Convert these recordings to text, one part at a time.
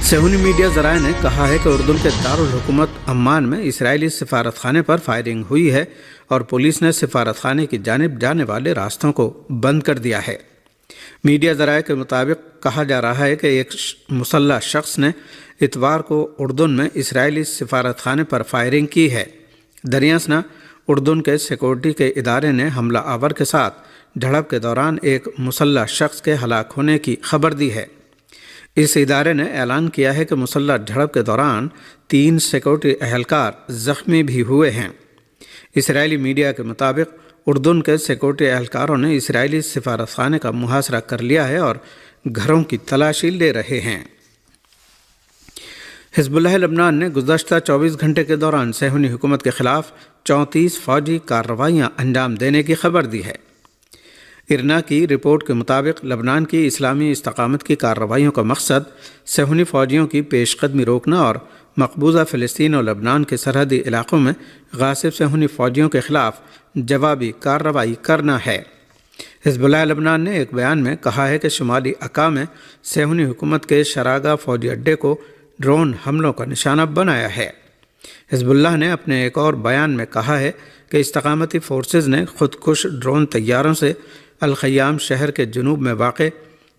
صہیونی media ذرائع نے کہا ہے کہ اردن کے دارالحکومت عمان میں اسرائیلی سفارت خانے پر فائرنگ ہوئی ہے اور پولیس نے سفارت خانے کی جانب جانے والے راستوں کو بند کر دیا ہے۔ میڈیا ذرائع کے مطابق کہا جا رہا ہے کہ ایک مسلح شخص نے اتوار کو اردن میں اسرائیلی سفارت خانے پر فائرنگ کی ہے۔ دریاسنا اردن کے سیکورٹی کے ادارے نے حملہ آور کے ساتھ جھڑپ کے دوران ایک مسلح شخص کے ہلاک ہونے کی خبر دی ہے۔ اس ادارے نے اعلان کیا ہے کہ مسلح جھڑپ کے دوران 3 سیکورٹی اہلکار زخمی بھی ہوئے ہیں۔ اسرائیلی میڈیا کے مطابق اردن کے سیکورٹی اہلکاروں نے اسرائیلی سفارت خانے کا محاصرہ کر لیا ہے اور گھروں کی تلاشی لے رہے ہیں۔ حزب اللہ لبنان نے گزشتہ 24 گھنٹے کے دوران صہیونی حکومت کے خلاف 34 فوجی کارروائیاں انجام دینے کی خبر دی ہے۔ ارنا کی رپورٹ کے مطابق لبنان کی اسلامی استقامت کی کارروائیوں کا مقصد صہیونی فوجیوں کی پیش قدمی روکنا اور مقبوضہ فلسطین اور لبنان کے سرحدی علاقوں میں غاصب صہیونی فوجیوں کے خلاف جوابی کارروائی کرنا ہے۔ حزب اللہ لبنان نے ایک بیان میں کہا ہے کہ شمالی عکا میں صہیونی حکومت کے شراغا فوجی اڈے کو ڈرون حملوں کا نشانہ بنایا ہے۔ حزب اللہ نے اپنے ایک اور بیان میں کہا ہے کہ استقامتی فورسز نے خودکش ڈرون طیاروں سے الخیام شہر کے جنوب میں واقع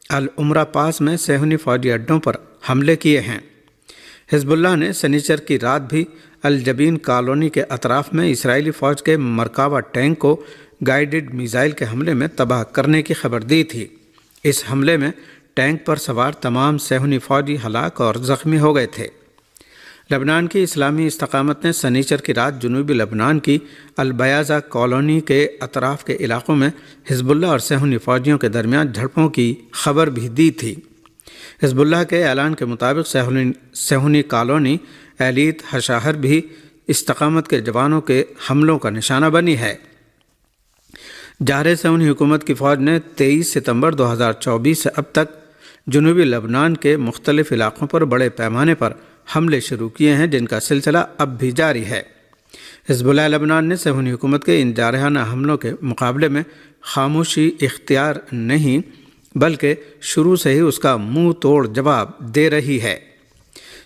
العمرہ پاس میں صہیونی فوجی اڈوں پر حملے کیے ہیں۔ حزب اللہ نے سنیچر کی رات بھی الجبین کالونی کے اطراف میں اسرائیلی فوج کے مرکاوا ٹینک کو گائیڈڈ میزائل کے حملے میں تباہ کرنے کی خبر دی تھی۔ اس حملے میں ٹینک پر سوار تمام صہیونی فوجی ہلاک اور زخمی ہو گئے تھے۔ لبنان کی اسلامی استقامت نے سنیچر کی رات جنوبی لبنان کی البیاضہ کالونی کے اطراف کے علاقوں میں حزب اللہ اور صہیونی فوجیوں کے درمیان جھڑپوں کی خبر بھی دی تھی۔ حزب اللہ کے اعلان کے مطابق صہیونی کالونی ایلیت ہشاہر بھی استقامت کے جوانوں کے حملوں کا نشانہ بنی ہے۔ جارح صہیونی حکومت کی فوج نے 23 ستمبر 2024 سے اب تک جنوبی لبنان کے مختلف علاقوں پر بڑے پیمانے پر حملے شروع کیے ہیں، جن کا سلسلہ اب بھی جاری ہے۔ حزب اللہ لبنان نے صہیونی حکومت کے ان جارحانہ حملوں کے مقابلے میں خاموشی اختیار نہیں بلکہ شروع سے ہی اس کا منہ توڑ جواب دے رہی ہے۔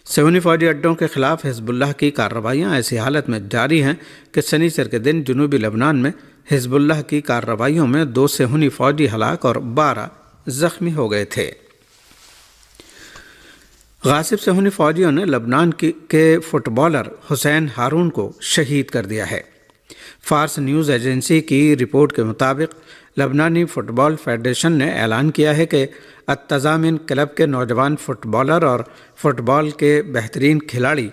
صہیونی فوجی اڈوں کے خلاف حزب اللہ کی کارروائیاں ایسی حالت میں جاری ہیں کہ شنیچر کے دن جنوبی لبنان میں حزب اللہ کی کارروائیوں میں 2 صہیونی فوجی ہلاک اور 12 زخمی ہو گئے تھے۔ غاصب صہیونی فوجیوں نے لبنان کے فٹ بالر حسین ہارون کو شہید کر دیا ہے۔ فارس نیوز ایجنسی کی رپورٹ کے مطابق لبنانی فٹ بال فیڈریشن نے اعلان کیا ہے کہ التضامن کلب کے نوجوان فٹ بالر اور فٹ بال کے بہترین کھلاڑی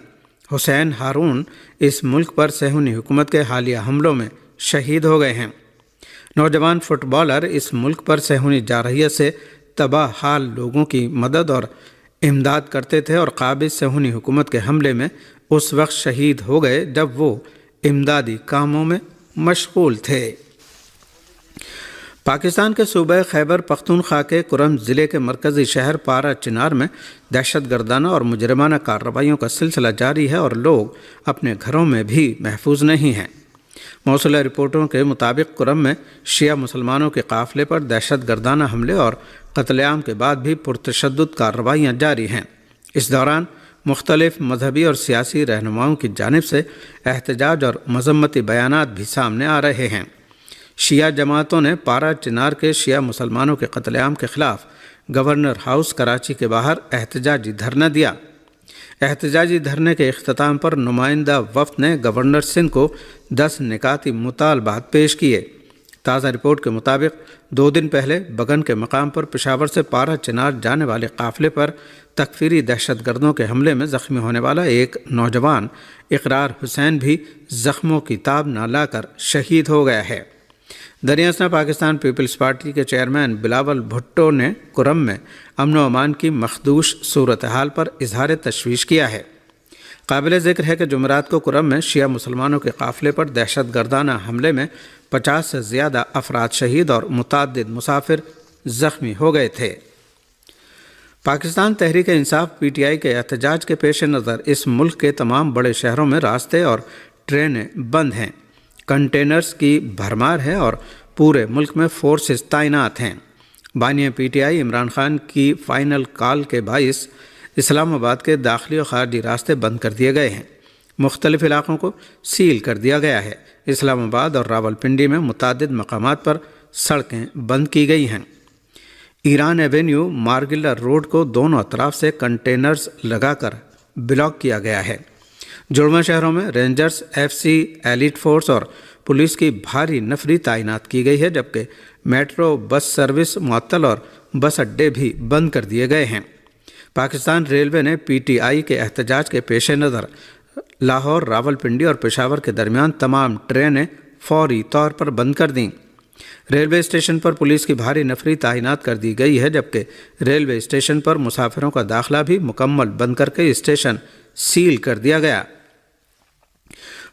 حسین ہارون اس ملک پر صہیونی حکومت کے حالیہ حملوں میں شہید ہو گئے ہیں۔ نوجوان فٹ بالر اس ملک پر صہیونی جارحیت سے تباہ حال لوگوں کی مدد اور امداد کرتے تھے اور قابض صہیونی حکومت کے حملے میں اس وقت شہید ہو گئے جب وہ امدادی کاموں میں مشغول تھے۔ پاکستان کے صوبہ خیبر پختونخوا کے کرم ضلع کے مرکزی شہر پارا چنار میں دہشت گردانہ اور مجرمانہ کارروائیوں کا سلسلہ جاری ہے اور لوگ اپنے گھروں میں بھی محفوظ نہیں ہیں۔ موصولہ رپورٹوں کے مطابق کرم میں شیعہ مسلمانوں کے قافلے پر دہشت گردانہ حملے اور قتل عام کے بعد بھی پرتشدد کارروائیاں جاری ہیں۔ اس دوران مختلف مذہبی اور سیاسی رہنماؤں کی جانب سے احتجاج اور مذمتی بیانات بھی سامنے آ رہے ہیں۔ شیعہ جماعتوں نے پارا چنار کے شیعہ مسلمانوں کے قتل عام کے خلاف گورنر ہاؤس کراچی کے باہر احتجاجی دھرنا دیا۔ احتجاجی دھرنے کے اختتام پر نمائندہ وفد نے گورنر سندھ کو 10 نکاتی مطالبات پیش کیے۔ تازہ رپورٹ کے مطابق 2 دن پہلے بگن کے مقام پر پشاور سے پارا چنار جانے والے قافلے پر تکفیری دہشت گردوں کے حملے میں زخمی ہونے والا ایک نوجوان اقرار حسین بھی زخموں کی تاب نہ لا کر شہید ہو گیا ہے۔ دریاسنا پاکستان پیپلز پارٹی کے چیئرمین بلاول بھٹو نے کرم میں امن و امان کی مخدوش صورتحال پر اظہار تشویش کیا ہے۔ قابل ذکر ہے کہ جمعرات کو کرم میں شیعہ مسلمانوں کے قافلے پر دہشت گردانہ حملے میں 50 سے زیادہ افراد شہید اور متعدد مسافر زخمی ہو گئے تھے۔ پاکستان تحریک انصاف پی ٹی آئی کے احتجاج کے پیش نظر اس ملک کے تمام بڑے شہروں میں راستے اور ٹرینیں بند ہیں۔ کنٹینرز کی بھرمار ہے اور پورے ملک میں فورسز تعینات ہیں۔ بانی پی ٹی آئی عمران خان کی فائنل کال کے باعث اسلام آباد کے داخلی اور خارجی راستے بند کر دیے گئے ہیں۔ مختلف علاقوں کو سیل کر دیا گیا ہے۔ اسلام آباد اور راولپنڈی میں متعدد مقامات پر سڑکیں بند کی گئی ہیں۔ ایران ایونیو مارگلہ روڈ کو دونوں اطراف سے کنٹینرز لگا کر بلاک کیا گیا ہے۔ جڑواں شہروں میں rangers, F C, elite force اور پولیس کی بھاری نفری تعینات کی گئی ہے، جبکہ میٹرو بس سروس معطل اور بس اڈے بھی بند کر دیے گئے ہیں۔ پاکستان ریلوے نے پی ٹی آئی کے احتجاج کے پیش نظر لاہور، راولپنڈی اور پشاور کے درمیان تمام ٹرینیں فوری طور پر بند کر دیں۔ ریلوے اسٹیشن پر پولیس کی بھاری نفری تعینات کر دی گئی ہے، جبکہ ریلوے اسٹیشن پر مسافروں کا داخلہ بھی مکمل بند کر کے اسٹیشن سیل کر دیا گیا۔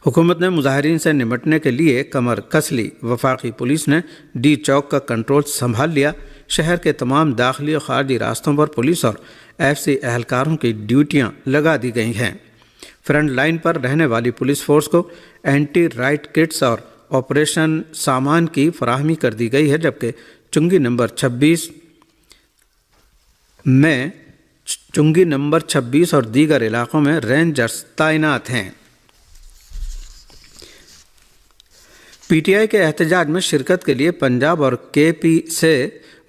حکومت نے مظاہرین سے نمٹنے کے لیے کمر کس لی۔ وفاقی پولیس نے ڈی چوک کا کنٹرول سنبھال لیا۔ شہر کے تمام داخلی اور خارجی راستوں پر پولیس اور ایف سی اہلکاروں کی ڈیوٹیاں لگا دی گئی ہیں۔ فرنٹ لائن پر رہنے والی پولیس فورس کو اینٹی رائٹ کٹس اور آپریشن سامان کی فراہمی کر دی گئی ہے، جبکہ چنگی نمبر 26 اور دیگر علاقوں میں رینجرز تعینات ہیں۔ پی ٹی آئی کے احتجاج میں شرکت کے لیے پنجاب اور کے پی سے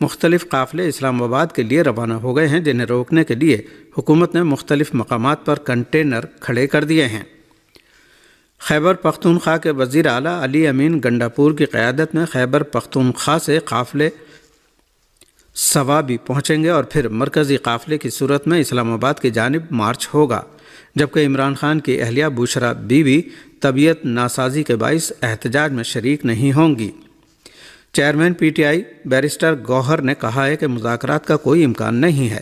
مختلف قافلے اسلام آباد کے لیے روانہ ہو گئے ہیں، جنہیں روکنے کے لیے حکومت نے مختلف مقامات پر کنٹینر کھڑے کر دیے ہیں۔ خیبر پختونخوا کے وزیر اعلیٰ علی امین گنڈاپور کی قیادت میں خیبر پختونخوا سے قافلے سوابی پہنچیں گے اور پھر مرکزی قافلے کی صورت میں اسلام آباد کی جانب مارچ ہوگا، جبکہ عمران خان کی اہلیہ بشرا بی بی طبیعت ناسازی کے باعث احتجاج میں شریک نہیں ہوں گی۔ Chairman P T I barrister Gohar نے کہا ہے کہ مذاکرات کا کوئی امکان نہیں ہے،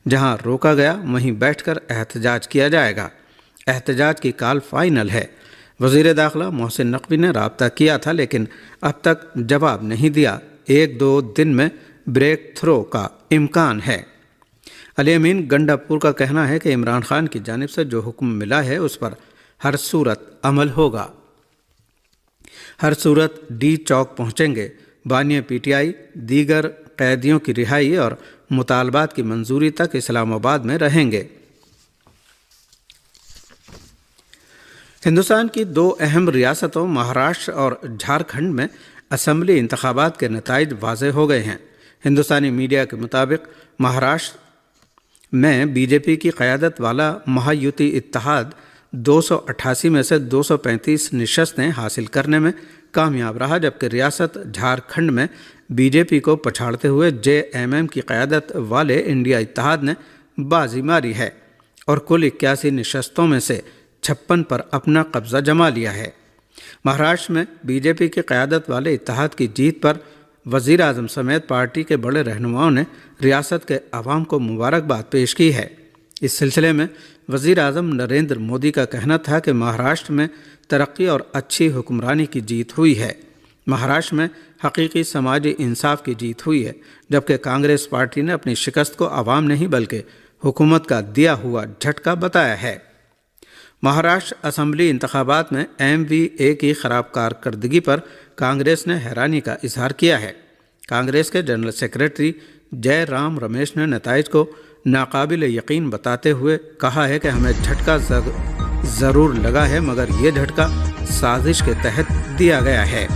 جہاں روکا گیا وہیں بیٹھ کر احتجاج کیا جائے گا۔ احتجاج کی کال فائنل ہے۔ وزیر داخلہ محسن نقوی نے رابطہ کیا تھا، لیکن اب تک جواب نہیں دیا۔ 1-2 دن میں بریک تھرو کا امکان ہے۔ علی امین گنڈاپور کا کہنا ہے کہ عمران خان کی جانب سے جو حکم ملا ہے اس پر ہر صورت عمل ہوگا۔ ہر صورت ڈی چوک پہنچیں گے۔ بانی پی ٹی آئی دیگر قیدیوں کی رہائی اور مطالبات کی منظوری تک اسلام آباد میں رہیں گے۔ ہندوستان کی 2 اہم ریاستوں مہاراشٹر اور جھارکھنڈ میں اسمبلی انتخابات کے نتائج واضح ہو گئے ہیں۔ ہندوستانی میڈیا کے مطابق مہاراشٹر میں بی جے پی کی قیادت والا مہایوتی اتحاد 288 میں سے 235 نشستیں حاصل کرنے میں کامیاب رہا، جبکہ ریاست جھارکھنڈ میں بی جے پی کو پچھاڑتے ہوئے جے ایم ایم کی قیادت والے انڈیا اتحاد نے بازی ماری ہے اور کل 81 نشستوں میں سے 56 پر اپنا قبضہ جما لیا ہے۔ مہاراشٹر میں بی جے پی کی قیادت والے اتحاد کی جیت پر وزیر اعظم سمیت پارٹی کے بڑے رہنماؤں نے ریاست کے عوام کو مبارکباد پیش کی ہے۔ اس سلسلے میں وزیر اعظم نریندر مودی کا کہنا تھا کہ مہاراشٹر میں ترقی اور اچھی حکمرانی کی جیت ہوئی ہے۔ مہاراشٹر میں حقیقی سماجی انصاف کی جیت ہوئی ہے، جبکہ کانگریس پارٹی نے اپنی شکست کو عوام نہیں بلکہ حکومت کا دیا ہوا جھٹکا بتایا ہے۔ مہاراشٹر اسمبلی انتخابات میں ایم وی اے کی خراب کارکردگی پر کانگریس نے حیرانی کا اظہار کیا ہے۔ کانگریس کے جنرل سیکریٹری جے رام رمیش نے نتائج کو ناقابل یقین بتاتے ہوئے کہا ہے کہ ہمیں جھٹکا ضرور لگا ہے، مگر یہ جھٹکا سازش کے تحت دیا گیا ہے۔